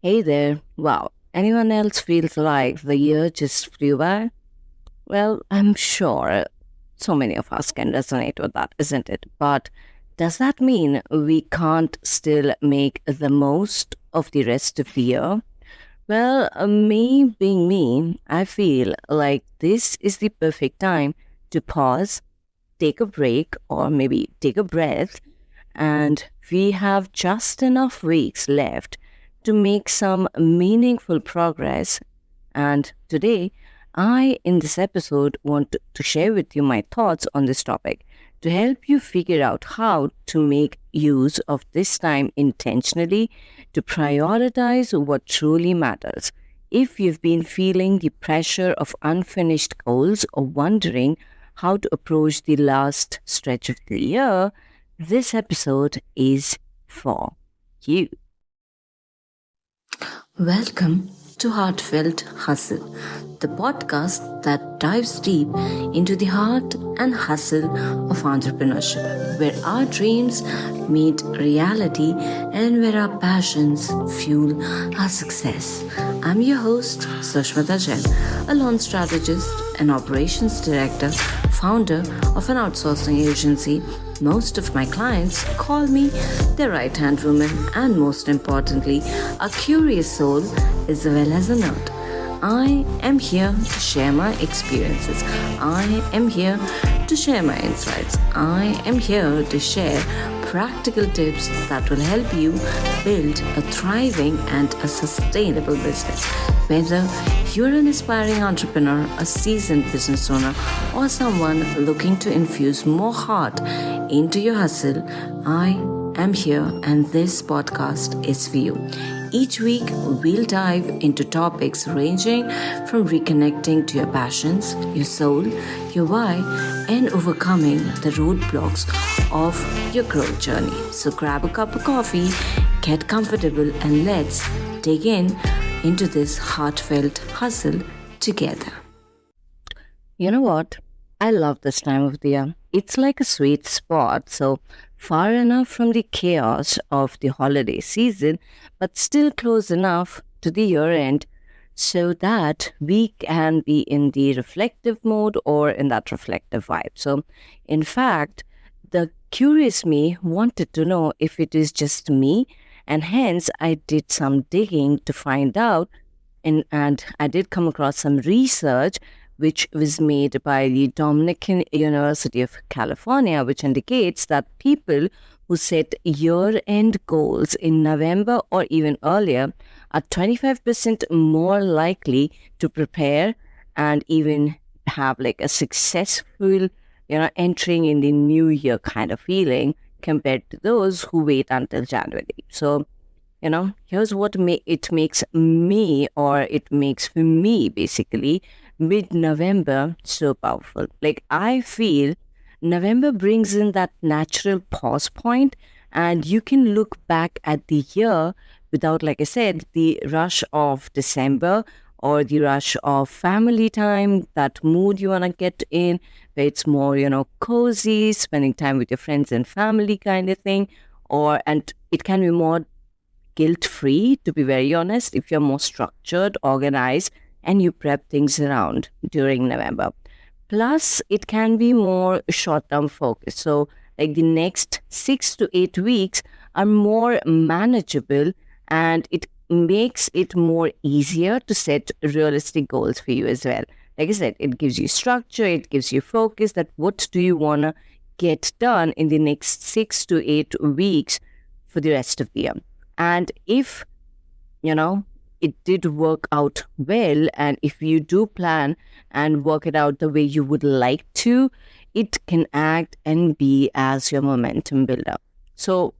Hey there. Wow. Anyone else feels like the year just flew by? Well, I'm sure so many of us can resonate with that, isn't it? But does that mean we can't still make the most of the rest of the year? Well, me being me, I feel like this is the perfect time to pause, take a break, or maybe take a breath, and we have just enough weeks left to make some meaningful progress. And today, in this episode, want to share with you my thoughts on this topic to help you figure out how to make use of this time intentionally to prioritize what truly matters. If you've been feeling the pressure of unfinished goals or wondering how to approach the last stretch of the year, this episode is for you. Welcome to Heartfelt Hustle, the podcast that dives deep into the heart and hustle of entrepreneurship, where our dreams meet reality and where our passions fuel our success. I'm your host, Sushmita Jain, a launch strategist and operations director, founder of an outsourcing agency. Most of my clients call me their right hand woman, and most importantly, a curious soul as well as a nerd. I am here to share my experiences. I am here to share my insights. I am here to share practical tips that will help you build a thriving and a sustainable business. Whether you're an aspiring entrepreneur, a seasoned business owner, or someone looking to infuse more heart into your hustle, I am here and this podcast is for you. Each week, we'll dive into topics ranging from reconnecting to your passions, your soul, your why, and overcoming the roadblocks of your growth journey. So grab a cup of coffee, get comfortable, and let's dig into this heartfelt hustle together. You know what? I love this time of the year. It's like a sweet spot, so far enough from the chaos of the holiday season, but still close enough to the year end so that we can be in the reflective mode or in that reflective vibe. So, in fact, the curious me wanted to know if it is just me, and hence I did some digging to find out, and I did come across some research which was made by the Dominican University of California, which indicates that people who set year end goals in November or even earlier are 25% more likely to prepare and even have like a successful, entering in the new year kind of feeling compared to those who wait until January. So, here's what it makes me, or it makes for me basically, mid-November so powerful. Like, I feel November brings in that natural pause point, and you can look back at the year without, like I said, the rush of December or the rush of family time, that mood you want to get in, where it's more, cozy, spending time with your friends and family kind of thing. And it can be more guilt free, to be very honest, if you're more structured, organized, and you prep things around during November. Plus, it can be more short term focused. So, like the next 6 to 8 weeks are more manageable, and it makes it more easier to set realistic goals for you as well. Like I said, it gives you structure, it gives you focus, that what do you want to get done in the next 6 to 8 weeks for the rest of the year. And if, it did work out well, and if you do plan and work it out the way you would like to, it can act and be as your momentum builder. So,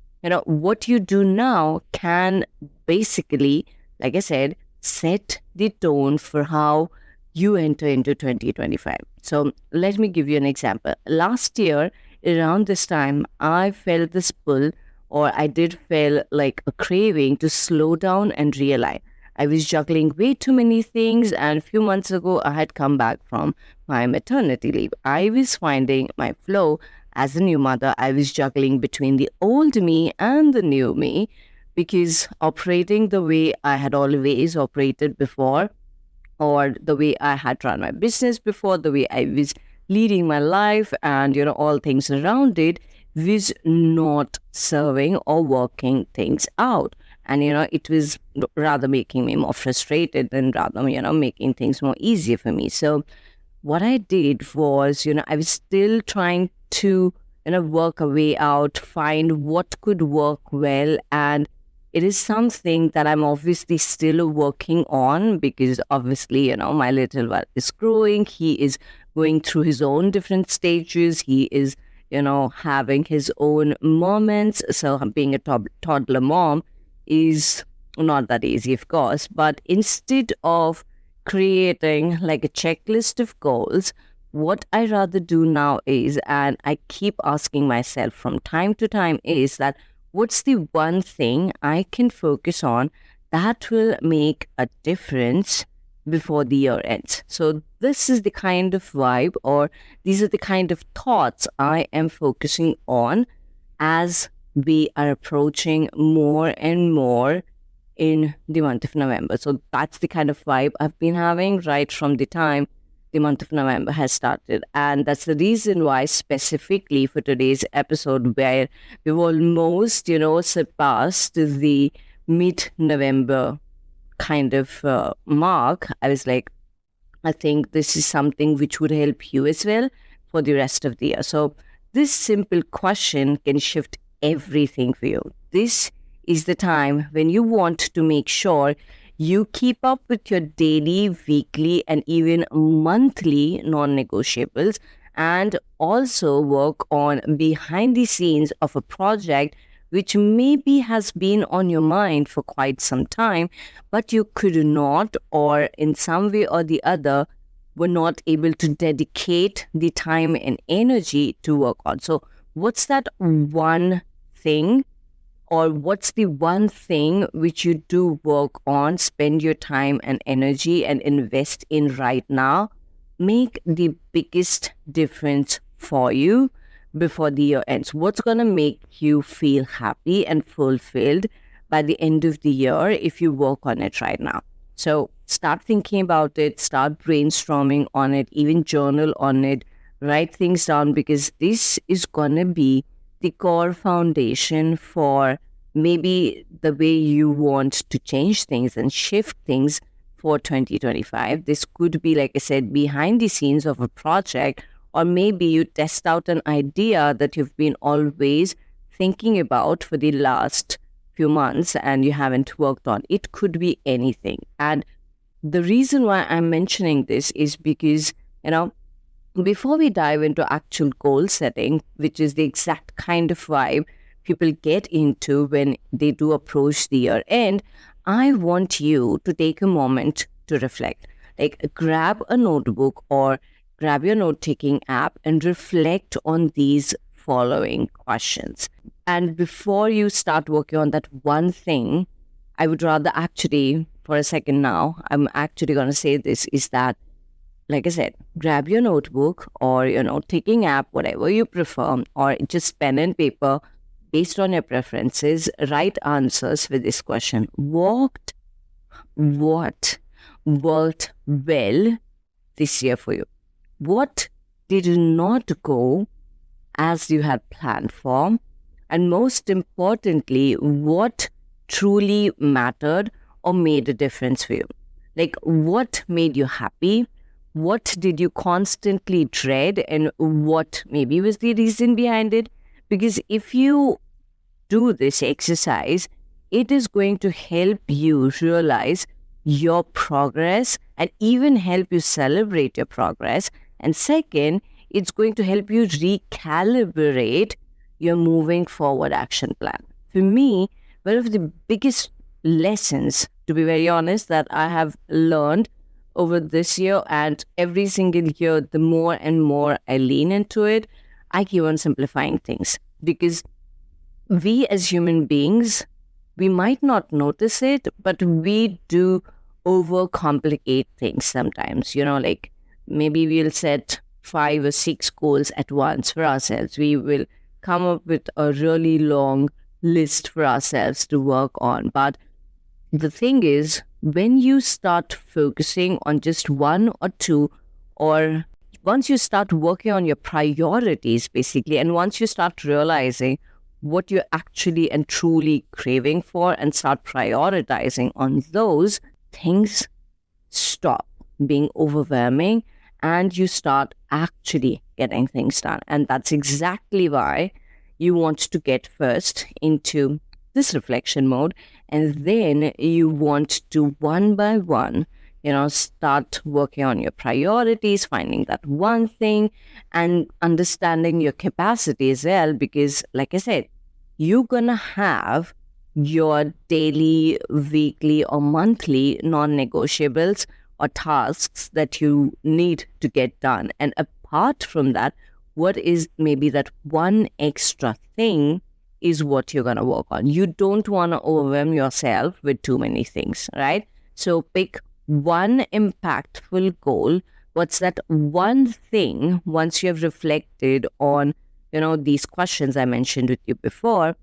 what you do now can basically, like I said, set the tone for how you enter into 2025. So, let me give you an example. Last year, around this time, I felt this pull, or I did feel like a craving to slow down and realign. I was juggling way too many things, and a few months ago, I had come back from my maternity leave. I was finding my flow as a new mother. I was juggling between the old me and the new me, because operating the way I had always operated before, or the way I had run my business before, the way I was leading my life, and all things around it was not serving or working things out. And it was rather making me more frustrated than rather making things more easier for me. So what I did was, I was still trying to, work a way out, find what could work well. And it is something that I'm obviously still working on, because obviously, my little one is growing. He is going through his own different stages. He is, having his own moments. So being a toddler mom is not that easy, of course. But instead of creating like a checklist of goals, what I rather do now is, and I keep asking myself from time to time, is that what's the one thing I can focus on that will make a difference before the year ends? So, this is the kind of vibe, or these are the kind of thoughts I am focusing on as we are approaching more and more in the month of November. So that's the kind of vibe I've been having right from the time the month of November has started. And that's the reason why, specifically for today's episode, where we've almost, surpassed the mid November kind of mark, I was like, I think this is something which would help you as well for the rest of the year. So this simple question can shift everything for you. This is the time when you want to make sure you keep up with your daily, weekly, and even monthly non-negotiables, and also work on behind the scenes of a project which maybe has been on your mind for quite some time, but you could not, or in some way or the other, were not able to dedicate the time and energy to work on. So what's that one thing, or what's the one thing which you do work on, spend your time and energy and invest in right now, make the biggest difference for you before the year ends? What's going to make you feel happy and fulfilled by the end of the year if you work on it right now? So start thinking about it, start brainstorming on it, even journal on it, write things down, because this is going to be the core foundation for maybe the way you want to change things and shift things for 2025. This could be, like I said, behind the scenes of a project, or maybe you test out an idea that you've been always thinking about for the last few months and you haven't worked on. It could be anything. And the reason why I'm mentioning this is because, before we dive into actual goal setting, which is the exact kind of vibe people get into when they do approach the year end, I want you to take a moment to reflect. Like, grab a notebook or grab your note-taking app and reflect on these following questions. And before you start working on that one thing, I would rather actually, for a second now, I'm actually going to say this, is that, like I said, grab your notebook or, taking app, whatever you prefer, or just pen and paper based on your preferences. Write answers with this question. What worked well this year for you? What did not go as you had planned for? And most importantly, what truly mattered or made a difference for you? Like, what made you happy? What did you constantly dread? And what maybe was the reason behind it? Because if you do this exercise, it is going to help you realize your progress and even help you celebrate your progress. And second, it's going to help you recalibrate your moving forward action plan. For me, one of the biggest lessons, to be very honest, that I have learned over this year, and every single year, the more and more I lean into it, I keep on simplifying things. Because we as human beings, we might not notice it, but we do overcomplicate things sometimes. Like, maybe we'll set 5 or 6 goals at once for ourselves. We will come up with a really long list for ourselves to work on. But the thing is, when you start focusing on just one or two, or once you start working on your priorities, basically, and once you start realizing what you're actually and truly craving for and start prioritizing on those, things stop being overwhelming and you start actually getting things done. And that's exactly why you want to get first into this reflection mode, and then you want to one by one, start working on your priorities, finding that one thing and understanding your capacity as well. Because like I said, you're gonna have your daily, weekly or monthly non-negotiables or tasks that you need to get done. And apart from that, what is maybe that one extra thing is what you're going to work on. You don't want to overwhelm yourself with too many things, right? So pick one impactful goal. What's that one thing once you have reflected on, these questions I mentioned with you before?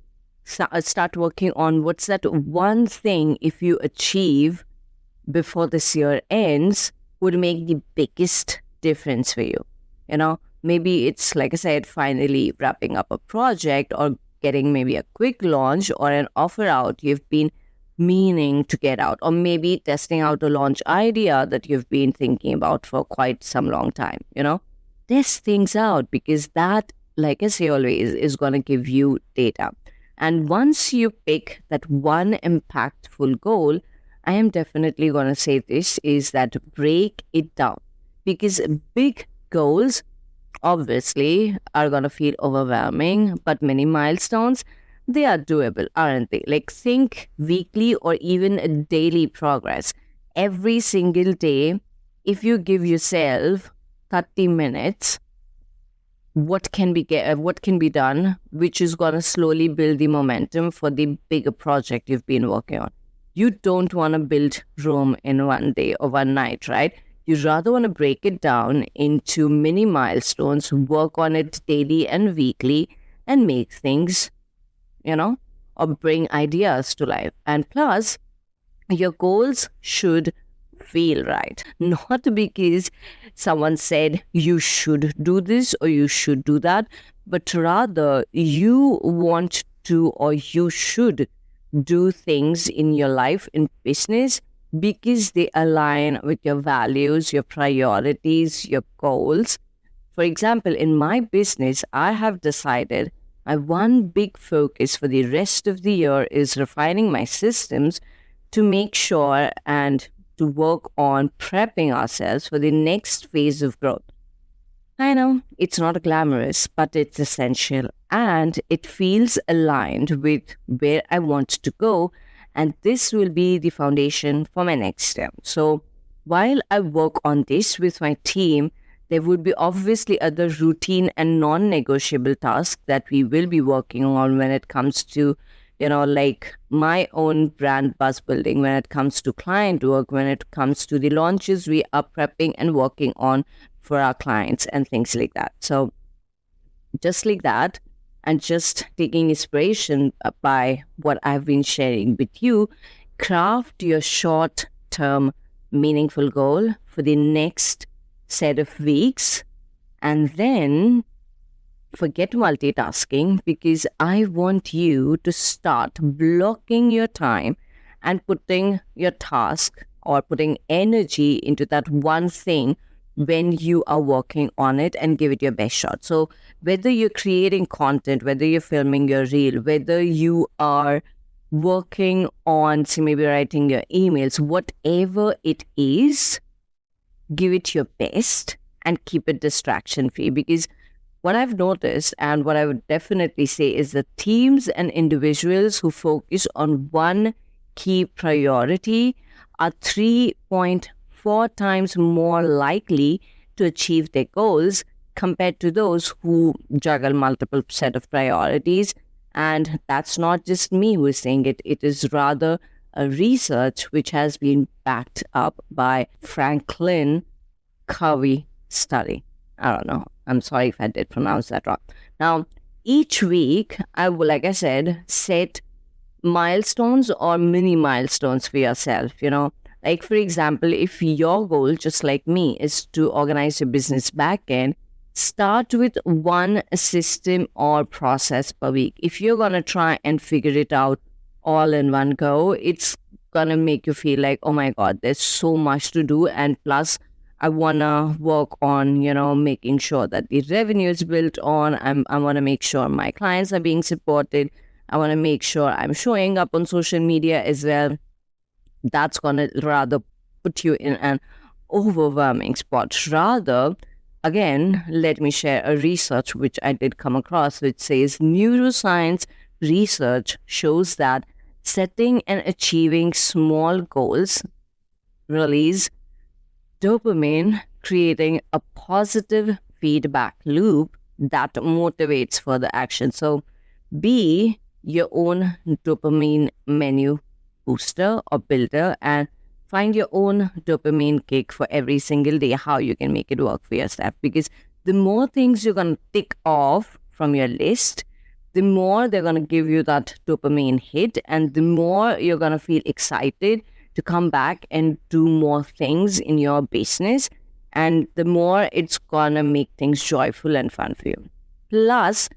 Start working on what's that one thing if you achieve before this year ends would make the biggest difference for you. Maybe it's, like I said, finally wrapping up a project or getting maybe a quick launch or an offer out you've been meaning to get out, or maybe testing out a launch idea that you've been thinking about for quite some long time. Test things out, because that, like I say always, is going to give you data. And once you pick that one impactful goal, I am definitely going to say this is that break it down, because big goals obviously are going to feel overwhelming, but many milestones, they are doable, aren't they? Like, think weekly or even a daily progress. Every single day, if you give yourself 30 minutes, what can be done, which is going to slowly build the momentum for the bigger project you've been working on. You don't want to build Rome in one day or one night, right? You rather want to break it down into mini milestones, work on it daily and weekly, and make things, or bring ideas to life. And plus, your goals should feel right. Not because someone said you should do this or you should do that, but rather you want to or you should do things in your life, in business, because they align with your values, your priorities, your goals. For example, in my business, I have decided my one big focus for the rest of the year is refining my systems to make sure and to work on prepping ourselves for the next phase of growth. I know it's not glamorous, but it's essential and it feels aligned with where I want to go. And this will be the foundation for my next step. So while I work on this with my team, there would be obviously other routine and non-negotiable tasks that we will be working on when it comes to, like my own brand buzz building, when it comes to client work, when it comes to the launches we are prepping and working on for our clients and things like that. So just like that, and just taking inspiration by what I've been sharing with you, craft your short-term meaningful goal for the next set of weeks, and then forget multitasking, because I want you to start blocking your time and putting your task or putting energy into that one thing when you are working on it, and give it your best shot. So whether you're creating content, whether you're filming your reel, whether you are working on, say, maybe writing your emails, whatever it is, give it your best and keep it distraction free. Because what I've noticed, and what I would definitely say, is that teams and individuals who focus on one key priority are 3.4 times more likely to achieve their goals compared to those who juggle multiple set of priorities. And that's not just me who is saying it. It is rather a research which has been backed up by Franklin Covey study. I don't know. I'm sorry if I did pronounce that wrong. Now, each week, I will, like I said, set milestones or mini milestones for yourself. Like for example, if your goal, just like me, is to organize your business backend, start with one system or process per week. If you're going to try and figure it out all in one go, it's going to make you feel like, oh my God, there's so much to do. And plus, I want to work on, making sure that the revenue is built on. I want to make sure my clients are being supported. I want to make sure I'm showing up on social media as well. That's going to rather put you in an overwhelming spot. Rather, again, let me share a research which I did come across, which says neuroscience research shows that setting and achieving small goals release dopamine, creating a positive feedback loop that motivates further action. So be your own dopamine menu booster or builder and find your own dopamine kick for every single day, how you can make it work for yourself. Because the more things you're going to tick off from your list, the more they're going to give you that dopamine hit, and the more you're going to feel excited to come back and do more things in your business, and the more it's going to make things joyful and fun for you. Plus,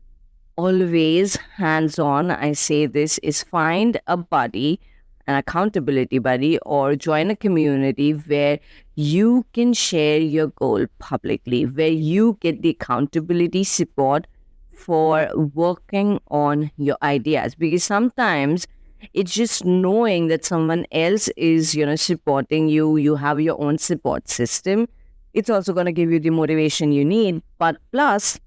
always hands-on, I say this, is find a buddy, an accountability buddy, or join a community where you can share your goal publicly, where you get the accountability support for working on your ideas. Because sometimes it's just knowing that someone else is, supporting you. You have your own support system. It's also going to give you the motivation you need. But plus,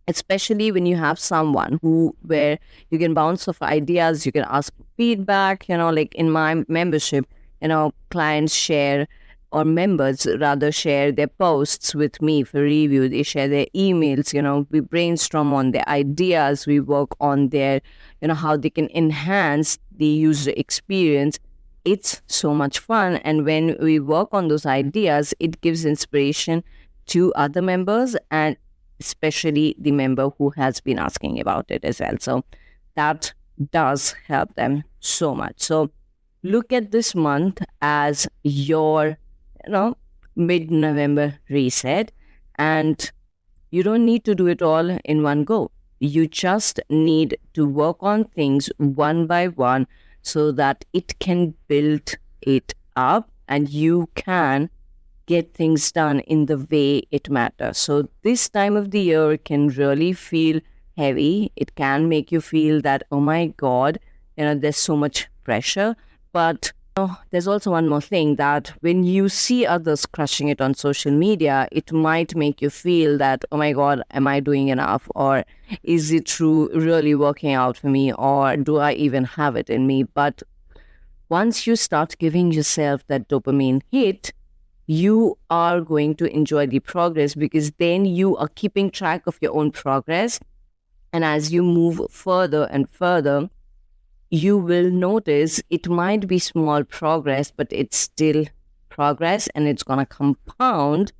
especially when you have someone where you can bounce off ideas, you can ask for feedback, like in my membership, clients share, or members rather, share their posts with me for review. They share their emails, we brainstorm on their ideas, we work on their, how they can enhance the user experience. It's so much fun. And when we work on those ideas, it gives inspiration to other members, and especially the member who has been asking about it as well. So that does help them so much. So look at this month as your, mid-November reset, and you don't need to do it all in one go. You just need to work on things one by one so that it can build it up and you can get things done in the way it matters. So this time of the year can really feel heavy. It can make you feel that, oh my God, there's so much pressure. But there's also one more thing, that when you see others crushing it on social media, it might make you feel that, oh my God, am I doing enough? Or is it really working out for me? Or do I even have it in me? But once you start giving yourself that dopamine hit, you are going to enjoy the progress, because then you are keeping track of your own progress. And as you move further and further, you will notice it might be small progress, but it's still progress, and it's going to compound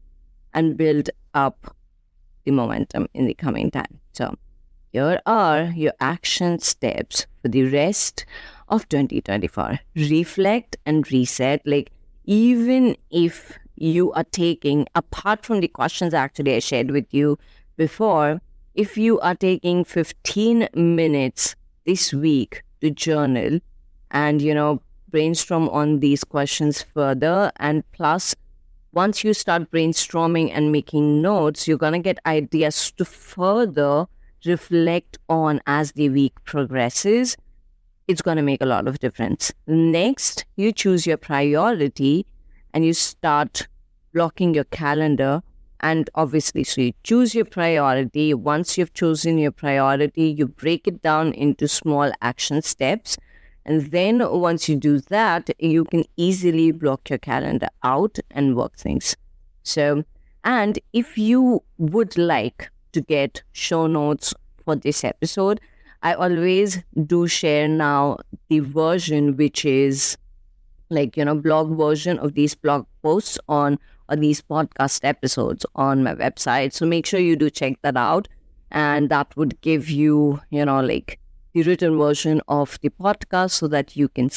and build up the momentum in the coming time. So here are your action steps for the rest of 2024. Reflect and reset. Like, even if you are taking, apart from the questions actually I shared with you before, if you are taking 15 minutes this week to journal and, brainstorm on these questions further, and plus, once you start brainstorming and making notes, you're going to get ideas to further reflect on as the week progresses. It's going to make a lot of difference. Next, you choose your priority and you start blocking your calendar. And obviously, so you choose your priority. Once you've chosen your priority, you break it down into small action steps. And then once you do that, you can easily block your calendar out and work things. So, and if you would like to get show notes for this episode, I always do share now the version which is like, blog version of these blog posts or these podcast episodes on my website. So make sure you do check that out. and that would give you, like the written version of the podcast so that you can,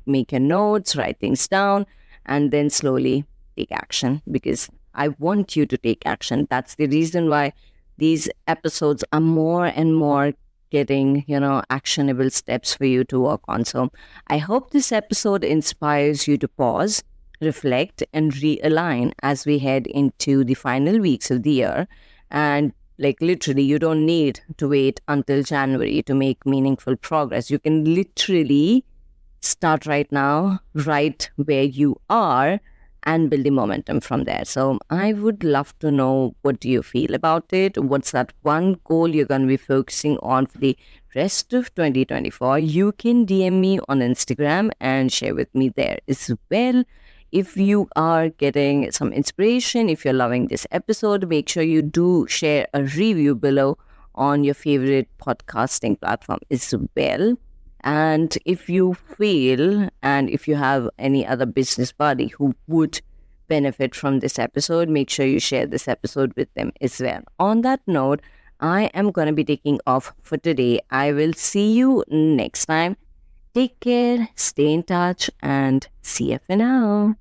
make your notes, write things down, and then slowly take action, because I want you to take action. That's the reason why these episodes are more and more getting, actionable steps for you to work on. So I hope this episode inspires you to pause, reflect, and realign as we head into the final weeks of the year. And like literally, you don't need to wait until January to make meaningful progress. You can literally start right now, right where you are, and build the momentum from there. So I would love to know, what do you feel about it? What's that one goal you're going to be focusing on for the rest of 2024? You can DM me on Instagram and share with me there as well. If you are getting some inspiration, if you're loving this episode, make sure you do share a review below on your favorite podcasting platform as well. And if you feel, and if you have any other business buddy who would benefit from this episode, make sure you share this episode with them as well. On that note, I am going to be taking off for today. I will see you next time. Take care, stay in touch, and see you for now.